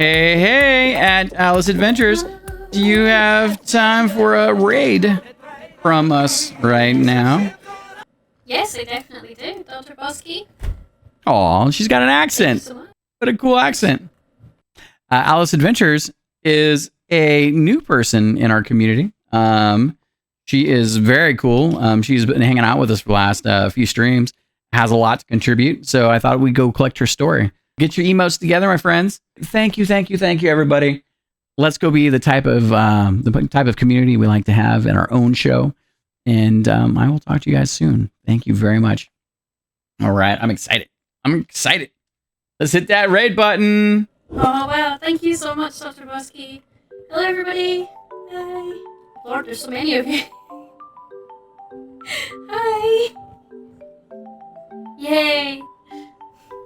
Hey, at AliceAdventures, do you have time for a raid from us right now? Yes, I definitely do, DrBossKey. Aw, she's got an accent. So much. What a cool accent. AliceAdventures is a new person in our community. She is very cool. She's been hanging out with us for the last few streams, has a lot to contribute. So I thought we'd go collect her story. Get your emotes together, my friends. Thank you, everybody. Let's go be the type of community we like to have in our own show. And I will talk to you guys soon. Thank you very much. All right, I'm excited. Let's hit that raid button. Oh, wow. Thank you so much, DrBossKey. Hello, everybody. Hi. Lord, there's so many of you. Hi. Yay.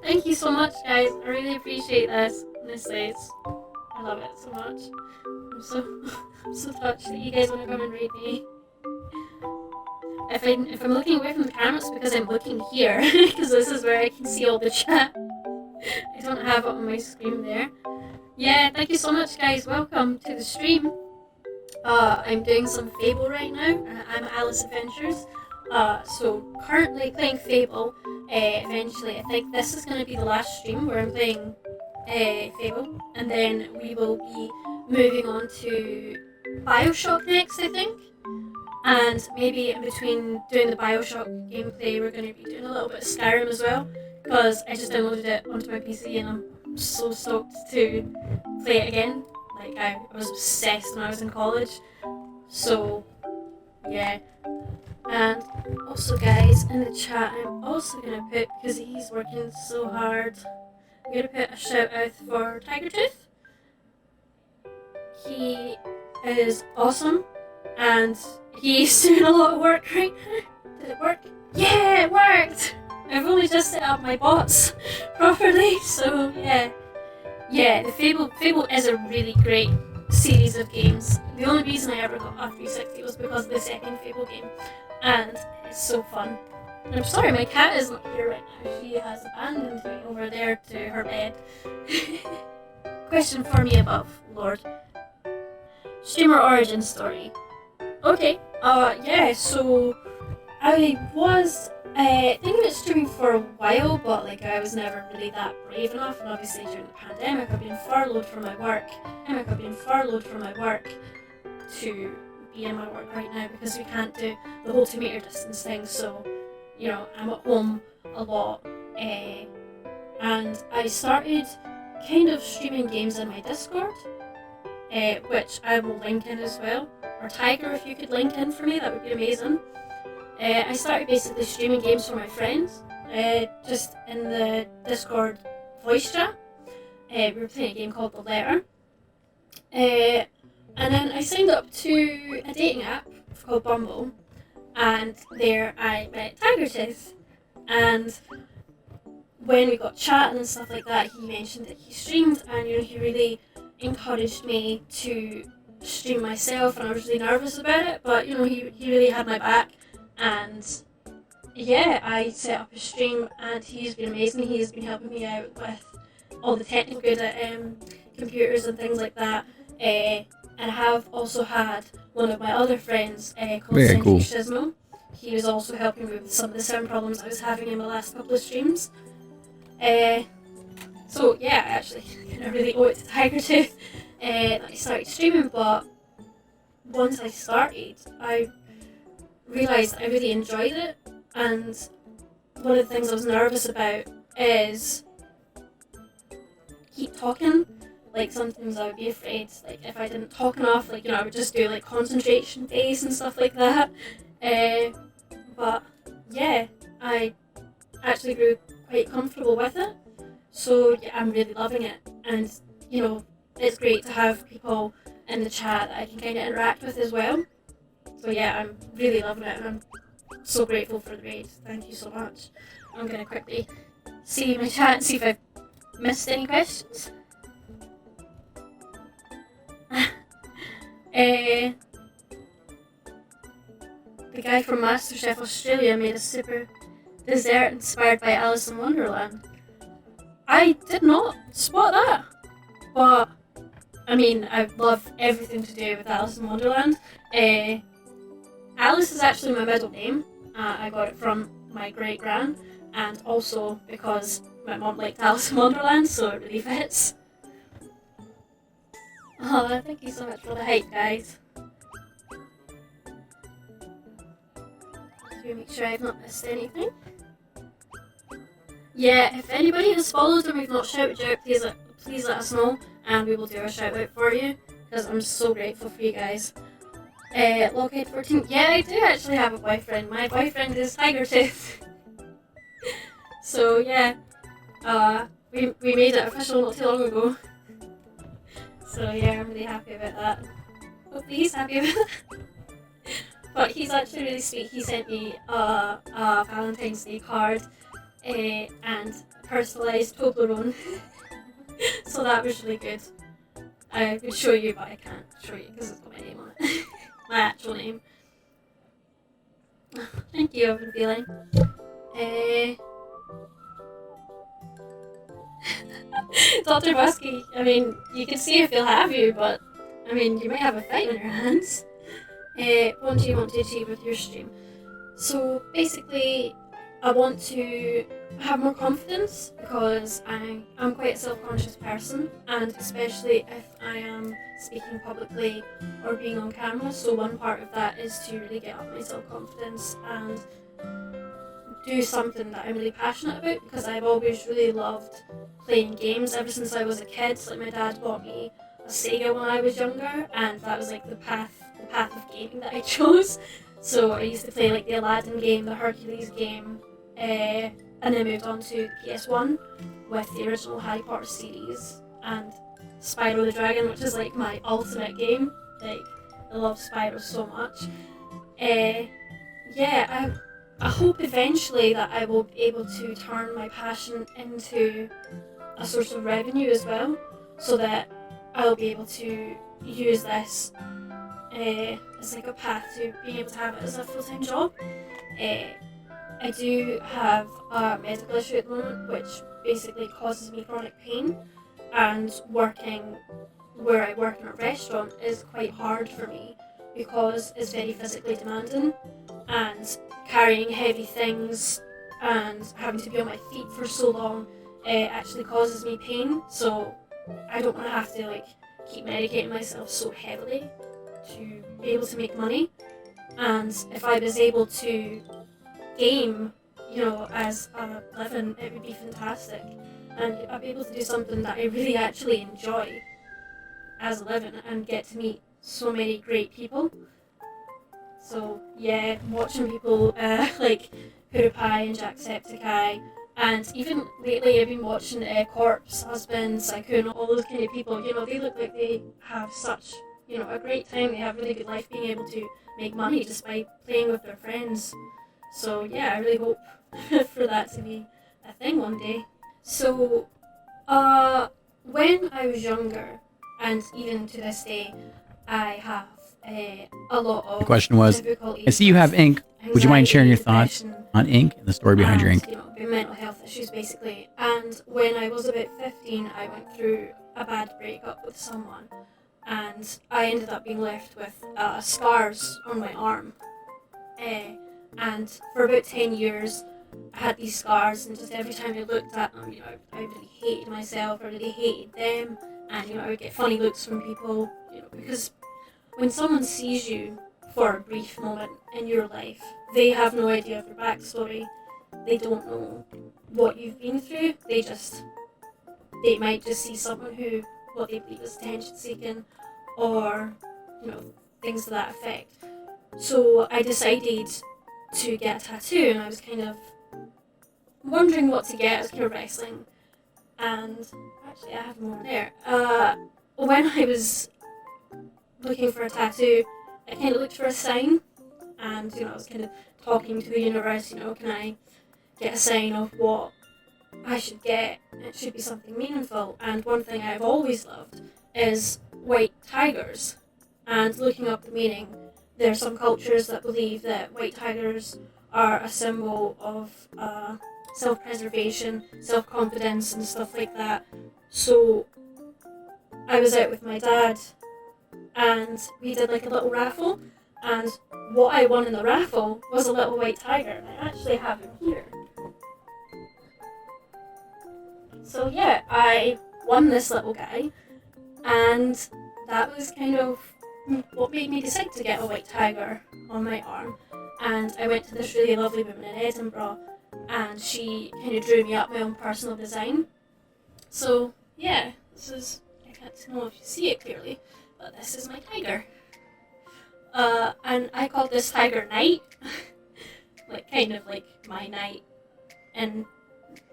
Thank you so much, guys. I really appreciate this. Honestly, I love it so much. I'm so touched that you guys want to come and raid me. If I'm looking away from the camera, it's because I'm looking here, because this is where I can see all the chat. I don't have it on my screen there. Yeah, thank you so much, guys. Welcome to the stream. I'm doing some Fable right now. I'm AliceAdventures. So currently playing Fable. Eventually, I think this is going to be the last stream where I'm playing Fable, and then we will be moving on to BioShock next, I think. And maybe in between doing the BioShock gameplay, we're going to be doing a little bit of Skyrim as well, because I just downloaded it onto my PC and I'm so stoked to play it again. Like, I was obsessed when I was in college. So, yeah. And also, guys, in the chat, I'm also going to put, because he's working so hard, I'm going to put a shout out for Tigertooth. He is awesome, and he's doing a lot of work right now. Did it work? Yeah, it worked! I've only just set up my bots properly, so yeah. Yeah, the Fable is a really great series of games. The only reason I ever got a 360 was because of the second Fable game, and it's so fun. And I'm sorry, my cat is not here right now. She has abandoned me over there to her bed. Question for me above, Lord. Streamer origin story. Okay, yeah, so I was thinking about streaming for a while, but like I was never really that brave enough, and obviously during the pandemic I've been furloughed from my work. To be in my work right now because we can't do the whole 2-meter distance thing, so you know, I'm at home a lot, and I started kind of streaming games in my Discord, which I will link in as well, or Tiger, if you could link in for me, that would be amazing. I started basically streaming games for my friends, just in the Discord voice chat. We were playing a game called The Letter, and then I signed up to a dating app called Bumble, and there I met Tigertooth, and when we got chatting and stuff like that, he mentioned that he streamed, and you know, he really encouraged me to stream myself, and I was really nervous about it, but you know, he really had my back, and yeah, I set up a stream, and he's been amazing. He's been helping me out with all the technical good at computers and things like that, and I have also had one of my other friends called Sentry Shizmo. He was also helping me with some of the sound problems I was having in my last couple of streams. So yeah, I actually really owe it to Tigertooth that I started streaming, but once I started, I realised I really enjoyed it, and one of the things I was nervous about is keep talking. Like, sometimes I would be afraid, like, if I didn't talk enough, like, you know, I would just do, like, concentration phase and stuff like that. But, yeah, I actually grew quite comfortable with it. So, yeah, I'm really loving it. And, you know, it's great to have people in the chat that I can kind of interact with as well. So, yeah, I'm really loving it, and I'm so grateful for the raid. Thank you so much. I'm going to quickly see my chat and see if I've missed any questions. The guy from MasterChef Australia made a super dessert inspired by Alice in Wonderland. I did not spot that. But I mean, I love everything to do with Alice in Wonderland. Alice is actually my middle name. I got it from my great-gran, and also because my mom liked Alice in Wonderland, so it really fits. Oh, thank you so much for the hype, guys. To make sure I've not missed anything. Yeah, if anybody has followed and we've not shouted you out, please let us know, and we will do a shout out for you, because I'm so grateful for you guys. Lockhead14, yeah, I do actually have a boyfriend. My boyfriend is Tiger Tooth. So yeah, we made it official not too long ago. So yeah, I'm really happy about that. Hopefully he's happy about it. But he's actually really sweet. He sent me a Valentine's Day card and personalised Toblerone. So that was really good. I could show you, but I can't show you because it's got my name on it. My actual name. Thank you, I've been feeling. DrBossKey, I mean, you can see if he'll have you, but I mean, you might have a fight on your hands. What do you want to achieve with your stream? So basically, I want to have more confidence because I'm quite a self-conscious person, and especially if I am speaking publicly or being on camera. So one part of that is to really get up my self-confidence and do something that I'm really passionate about, because I've always really loved playing games ever since I was a kid. Like my dad bought me a Sega when I was younger, and that was like the path of gaming that I chose. So I used to play like the Aladdin game, the Hercules game, and then moved on to the PS1 with the original Harry Potter series and Spyro the Dragon, which is like my ultimate game. Like, I love Spyro so much. Yeah, I hope eventually that I will be able to turn my passion into a source of revenue as well, so that I'll be able to use this as like a path to being able to have it as a full-time job. I do have a medical issue at the moment, which basically causes me chronic pain, and working where I work in a restaurant is quite hard for me because it's very physically demanding, and carrying heavy things and having to be on my feet for so long actually causes me pain. So I don't want to have to like keep medicating myself so heavily to be able to make money. And if I was able to game, as a living, it would be fantastic. And I'd be able to do something that I really actually enjoy as a living and get to meet so many great people. So yeah, watching people like PewDiePie and Jacksepticeye, and even lately I've been watching Corpse, Husband, Saikun, all those kind of people. They look like they have such, a great time. They have really good life, being able to make money just by playing with their friends. So yeah, I really hope for that to be a thing one day. So, when I was younger, and even to this day, I have a lot of The question was, difficulties I see you have with ink. Would you mind sharing your thoughts depression, on ink and the story behind your ink? mental health issues basically. And when I was about 15, I went through a bad breakup with someone, and I ended up being left with scars on my arm. And for about 10 years, I had these scars, and just every time I looked at them, I really hated myself, I really hated them, and I would get funny looks from people, because when someone sees you for a brief moment in your life, they have no idea of your backstory. They don't know what you've been through. They might just see someone who, what they believe is attention seeking, or things to that effect. So I decided to get a tattoo, and I was kind of wondering what to get. I was kind of wrestling, and actually I have more there. When I was looking for a tattoo, I kind of looked for a sign, and I was kind of talking to the universe. Can I get a sign of what I should get? It should be something meaningful. And one thing I've always loved is white tigers, and looking up the meaning. There are some cultures that believe that white tigers are a symbol of self-preservation, self-confidence, and stuff like that. So I was out with my dad and we did like a little raffle, and what I won in the raffle was a little white tiger, and I actually have him here. So yeah, I won this little guy, and that was kind of what made me decide to get a white tiger on my arm. And I went to this really lovely woman in Edinburgh, and she kind of drew me up my own personal design. So yeah, this is, I can't know if you see it clearly, but this is my tiger. And I called this tiger Knight, like kind of like my knight in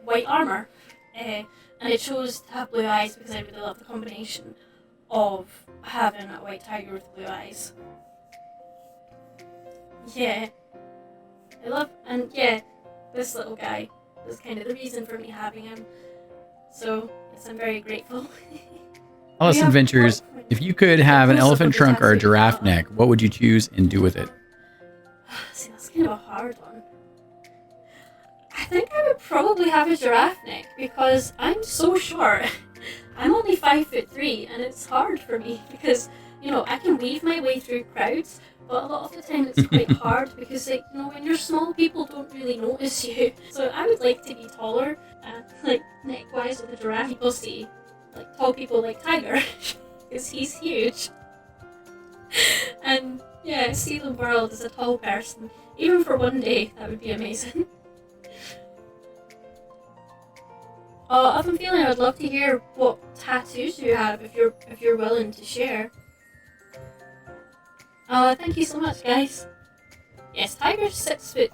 white armor. And I chose to have blue eyes because I really love the combination of having a white tiger with blue eyes. Yeah, I love, and yeah, this little guy was kind of the reason for me having him. So yes, I'm very grateful. AliceAdventures, if you could have an elephant trunk or a giraffe neck, what would you choose and do with it? See, that's kind of a hard one. I think I would probably have a giraffe neck because I'm so short. I'm only 5'3", and it's hard for me because, you know, I can weave my way through crowds, but a lot of the time it's quite hard because, like, you know, when you're small, people don't really notice you. So I would like to be taller, like neck-wise with a giraffe. People see, like, tall people like Tiger because he's huge. And yeah, see the world as a tall person, even for one day. That would be amazing. I've been feeling I would love to hear what tattoos you have if you're willing to share. Thank you so much, guys. Yes, Tiger's 6'3".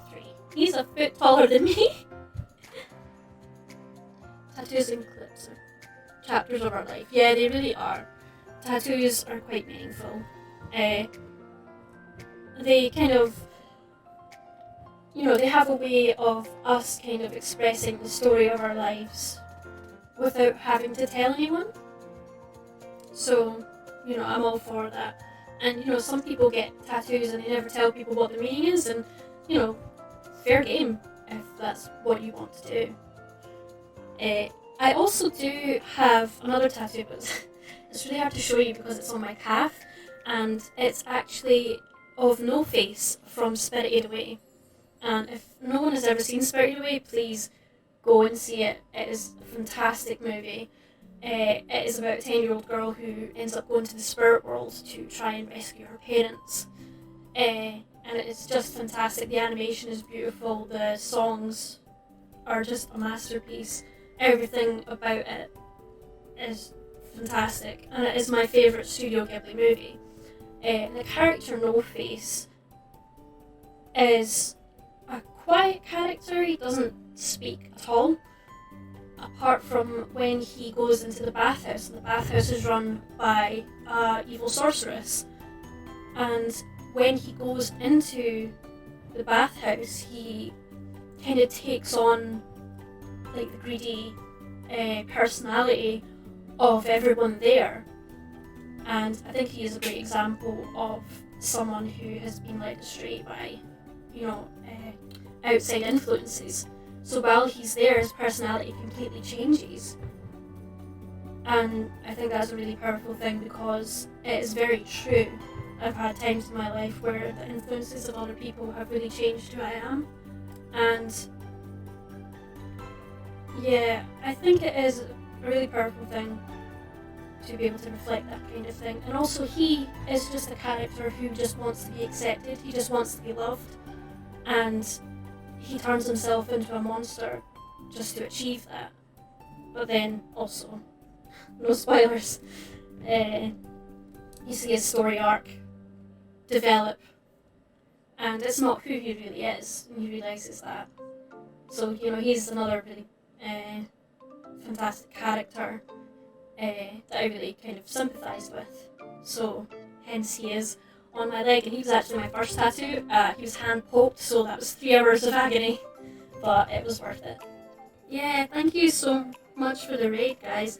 He's a foot taller than me. Tattoos and clips are chapters of our life. Yeah, they really are. Tattoos are quite meaningful. They kind of, you know, they have a way of us kind of expressing the story of our lives without having to tell anyone. So, you know, I'm all for that. And, you know, some people get tattoos and they never tell people what the meaning is, and, you know, fair game if that's what you want to do. I also do have another tattoo, but it's really hard to show you because it's on my calf, and it's actually of No Face from Spirited Away. And if no one has ever seen Spirited Away, please go and see it. It is a fantastic movie. It is about a 10-year-old girl who ends up going to the spirit world to try and rescue her parents. And it's just fantastic. The animation is beautiful. The songs are just a masterpiece. Everything about it is fantastic. And it is my favourite Studio Ghibli movie. The character No Face is a quiet character. He doesn't speak at all, apart from when he goes into the bathhouse, and the bathhouse is run by an evil sorceress. And when he goes into the bathhouse, he kind of takes on like the greedy personality of everyone there. And I think he is a great example of someone who has been led astray by, you know, outside influences. So while he's there, his personality completely changes. And I think that's a really powerful thing because it is very true. I've had times in my life where the influences of other people have really changed who I am. And yeah, I think it is a really powerful thing to be able to reflect that kind of thing. And also he is just a character who just wants to be accepted, he just wants to be loved. And he turns himself into a monster just to achieve that. But then also, no spoilers, you see his story arc develop, and it's not who he really is, and he realises that. So, you know, he's another really fantastic character that I really kind of sympathise with. So, hence he is on my leg, and he was actually my first tattoo. He was hand poked, so that was 3 hours of agony, but it was worth it. Yeah, thank you so much for the raid, guys.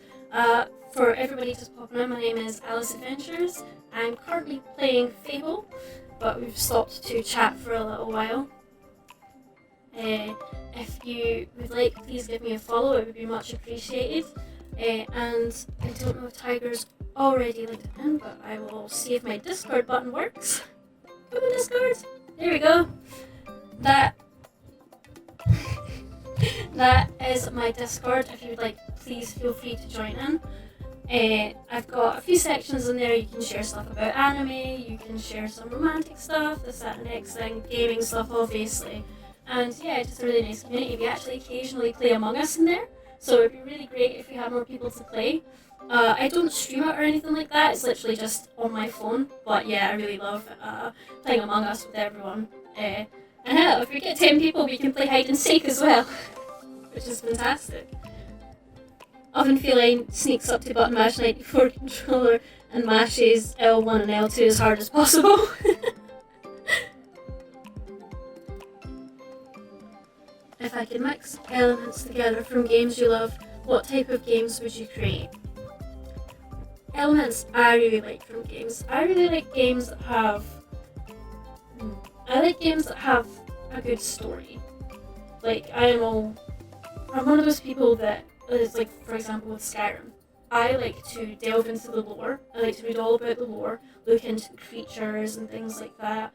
For everybody just popping in, my name is AliceAdventures. I'm currently playing Fable, but we've stopped to chat for a little while. If you would like, please give me a follow, it would be much appreciated. And I don't know if Tiger's already linked it in, but I will see if my Discord button works. Come on, Discord. There we go. That is my Discord. If you'd like, please feel free to join in. I've got a few sections in there. You can share stuff about anime, you can share some romantic stuff, this, that, and the next thing, gaming stuff, obviously. And yeah, just a really nice community. We actually occasionally play Among Us in there, so it'd be really great if we had more people to play. I don't stream it or anything like that, it's literally just on my phone. But yeah, I really love playing Among Us with everyone. And hell, if we get 10 people, we can play hide and seek as well, which is fantastic. Often feeling sneaks up to button mash 94 controller and mashes L1 and L2 as hard as possible. If I could mix elements together from games you love, what type of games would you create? Elements I really like from games. I really like games that have... I like games that have a good story. Like, I'm one of those people that is like, for example, with Skyrim. I like to delve into the lore. I like to read all about the lore, look into the creatures and things like that.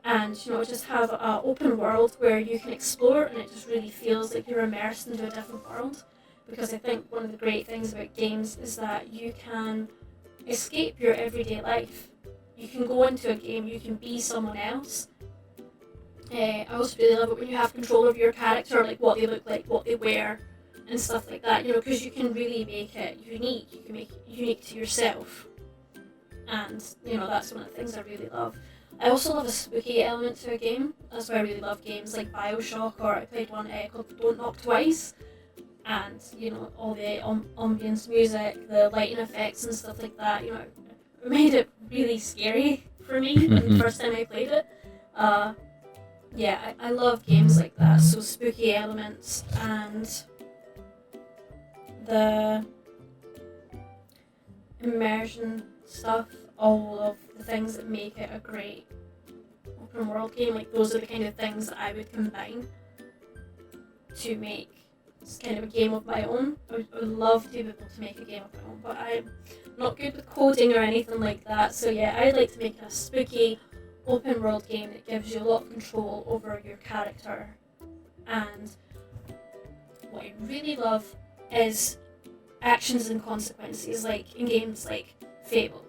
And, you know, just have an open world where you can explore and it just really feels like you're immersed into a different world. Because I think one of the great things about games is that you can escape your everyday life. You can go into a game, you can be someone else. I also really love it when you have control of your character, like what they look like, what they wear, and stuff like that, you know, because you can really make it unique. You can make it unique to yourself. And, you know, that's one of the things I really love. I also love a spooky element to a game. That's why I really love games like Bioshock, or I played one called Don't Knock Twice. And, you know, all the ambience music, the lighting effects and stuff like that, you know, it made it really scary for me the first time I played it. Yeah, I love games like that, so spooky elements and the immersion stuff, all of the things that make it a great open world game, like those are the kind of things that I would combine to make kind of a game of my own. I would love to be able to make a game of my own, but I'm not good with coding or anything like that, so yeah, I'd like to make a spooky open world game that gives you a lot of control over your character. And what I really love is actions and consequences, like in games like Fable,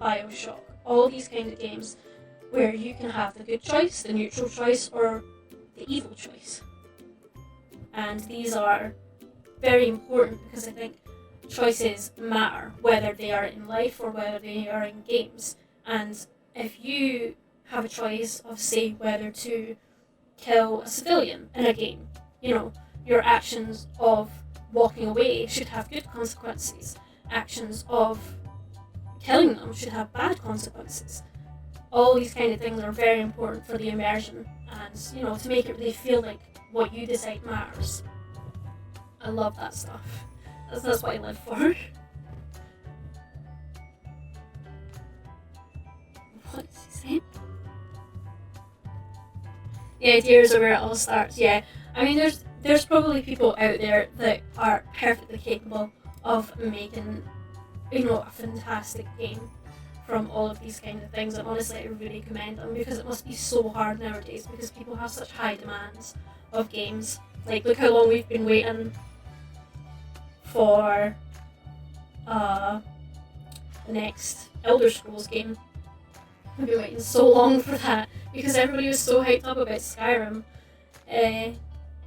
Bioshock, all these kind of games where you can have the good choice, the neutral choice, or the evil choice. And these are very important because I think choices matter, whether they are in life or whether they are in games. And if you have a choice of, say, whether to kill a civilian in a game, you know, your actions of walking away should have good consequences. Actions of killing them should have bad consequences. All these kind of things are very important for the immersion and, you know, to make it really feel like what you decide matters. I love that stuff. That's what I live for. What is he saying? The ideas are where it all starts, yeah. I mean, there's probably people out there that are perfectly capable of making, you know, a fantastic game from all of these kind of things, and honestly I really commend them because it must be so hard nowadays because people have such high demands of games. Like, look how long we've been waiting for the next Elder Scrolls game. We've been waiting so long for that because everybody was so hyped up about Skyrim.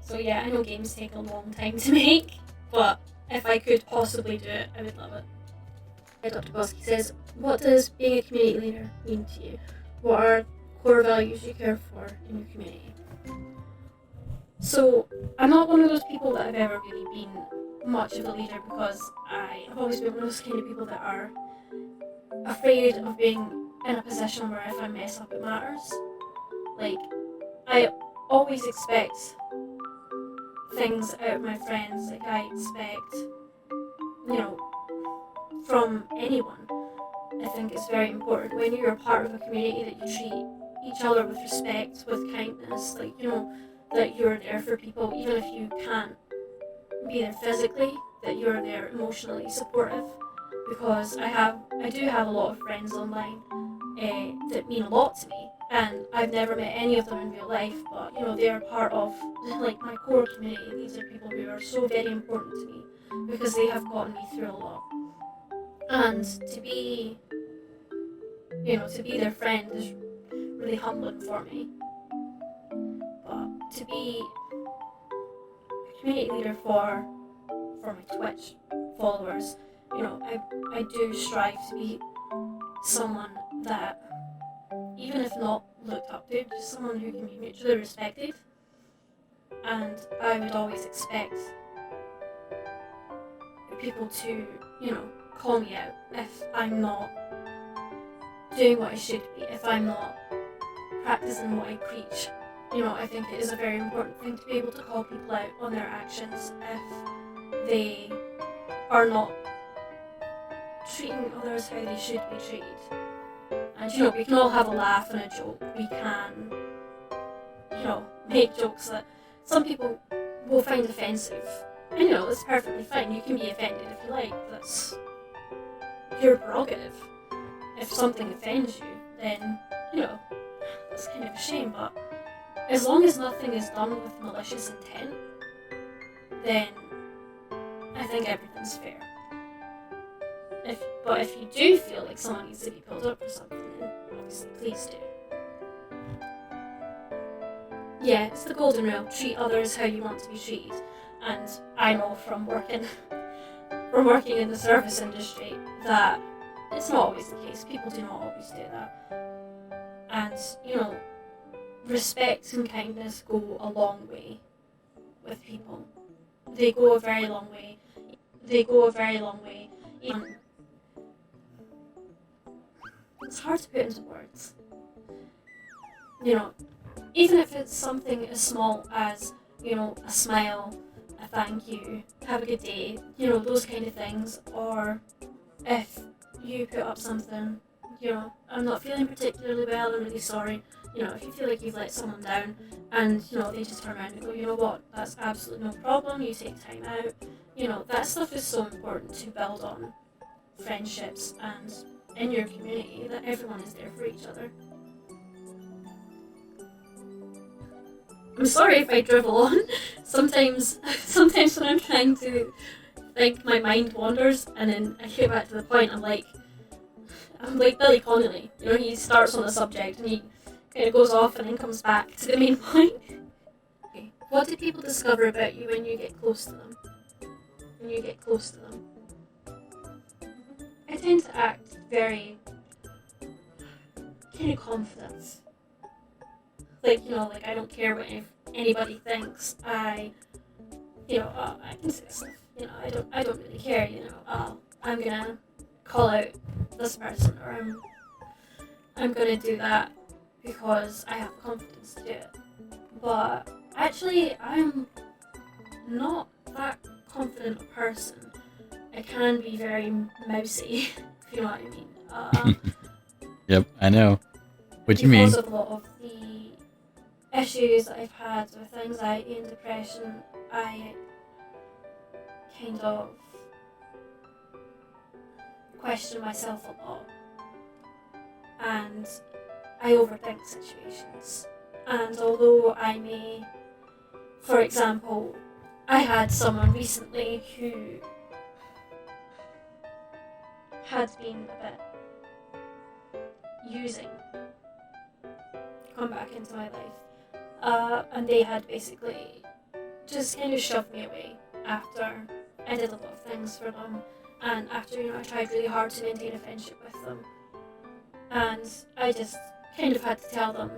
So yeah, I know games take a long time to make, but if I could possibly do it, I would love it. DrBossKey says, what does being a community leader mean to you? What are core values you care for in your community? So, I'm not one of those people that have ever really been much of a leader because I've always been one of those kind of people that are afraid of being in a position where if I mess up it matters. Like, I always expect things out of my friends, like I expect, you know, from anyone. I think it's very important when you're a part of a community that you treat each other with respect, with kindness, like, you know, that you're there for people, even if you can't be there physically, that you're there emotionally supportive. because I do have a lot of friends online that mean a lot to me, and I've never met any of them in real life, but they are part of like my core community. These are people who are so very important to me because they have gotten me through a lot, and to be their friend is really humbling for me. But to be a community leader for my Twitch followers, I do strive to be someone that, even if not looked up to, just someone who can be mutually respected. And I would always expect people to, call me out if I'm not doing what I should be, if I'm not practicing what I preach. I think it is a very important thing to be able to call people out on their actions if they are not treating others how they should be treated. And we can all have a laugh and a joke. We can, make jokes that some people will find offensive. And that's perfectly fine. You can be offended if you like. That's your prerogative. If something offends you, then, that's kind of a shame. But as long as nothing is done with malicious intent, then I think everything's fair. But if you do feel like someone needs to be pulled up for something, then obviously please do. Yeah, it's the golden rule. Treat others how you want to be treated. And I know from working in the service industry that it's not always the case. People do not always do that. And, respect and kindness go a long way with people. They go a very long way. It's hard to put into words. Even if it's something as small as, a smile, a thank you, have a good day, those kind of things. Or if you put up something, I'm not feeling particularly well, I'm really sorry. If you feel like you've let someone down and, they just turn around and go, you know what, that's absolutely no problem, you take time out. That stuff is so important to build on friendships and in your community, that everyone is there for each other. I'm sorry if I drivel on. Sometimes when I'm trying to think, my mind wanders, and then I get back to the point. I'm like Billy Connolly. He starts on a subject and he kind of goes off and then comes back to the main point. Okay. What do people discover about you when you get close to them? I tend to act very kind of confident. Like I don't care what anybody thinks. I can say stuff. I don't really care. I'm gonna call out this person, or I'm gonna do that because I have confidence to do it. But actually, I'm not that confident a person. I can be very mousy, if you know what I mean. Yep, I know what you mean. Because of a lot of the issues that I've had with anxiety and depression, I kind of question myself a lot, and I overthink situations. And although I may, for example, I had someone recently who had been a bit using come back into my life, and they had basically just kind of shoved me away after I did a lot of things for them, and after I tried really hard to maintain a friendship with them, and I just kind of had to tell them,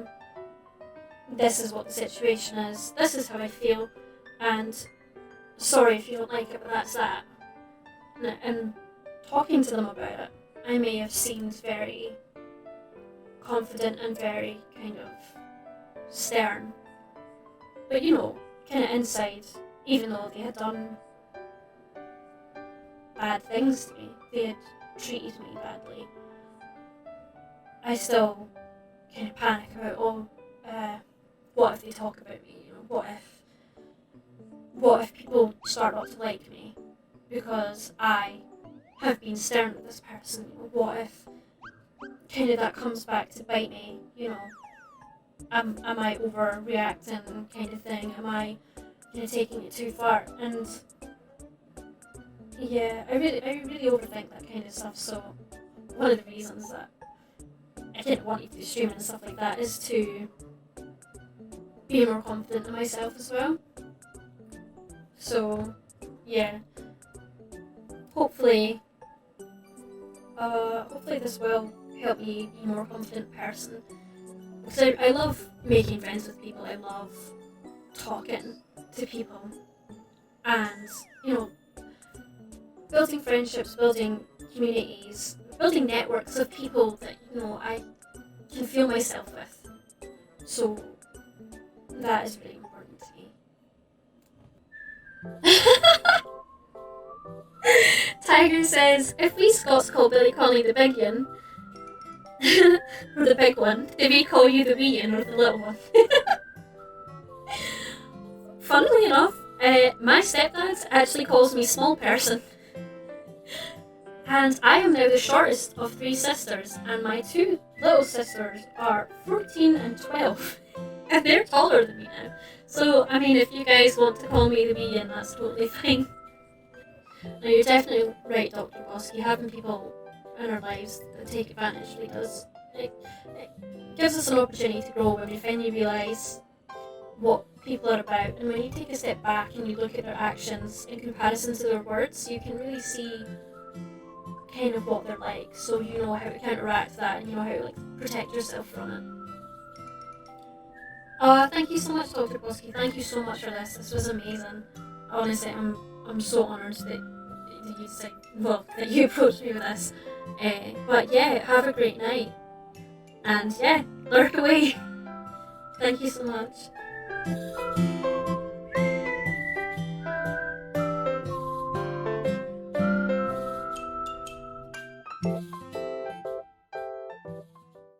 this is what the situation is, this is how I feel, and sorry if you don't like it, but that's that. And talking to them about it, I may have seemed very confident and very kind of stern, but kind of inside, even though they had done bad things to me, they had treated me badly, I still kind of panic about, what if they talk about me? What if people start not to like me because I have been stern with this person? You know, what if kind of that comes back to bite me? You know, am I overreacting kind of thing? Am I kind of taking it too far? And yeah, I really overthink that kind of stuff. So one of the reasons that I didn't want you to do streaming and stuff like that is to be more confident in myself as well. So yeah, hopefully this will help me be a more confident person. Because I love making friends with people. I love talking to people, and you know, building friendships, building communities, building networks of people that, you know, I can feel myself with. So that is really important to me. Tiger says, if we Scots call Billy Connolly the big one, or the big one, do we call you the wee one or the little one? Funnily enough, my stepdad actually calls me small person. And I am now the shortest of 3 sisters, and my 2 little sisters are 14 and 12. And they're taller than me now. So, I mean, if you guys want to call me the wee one, that's totally fine. Now, you're definitely right, DrBossKey. Having people in our lives that take advantage really does. It gives us an opportunity to grow when we finally realise what people are about. And when you take a step back and you look at their actions in comparison to their words, you can really see kind of what they're like. So you know how to counteract that, and you know how to protect yourself from it. Thank you so much, DrBossKey. Thank you so much for this. This was amazing. Honestly, I'm so honoured that you approached me with this. But yeah, have a great night. And yeah, lurk away. Thank you so much.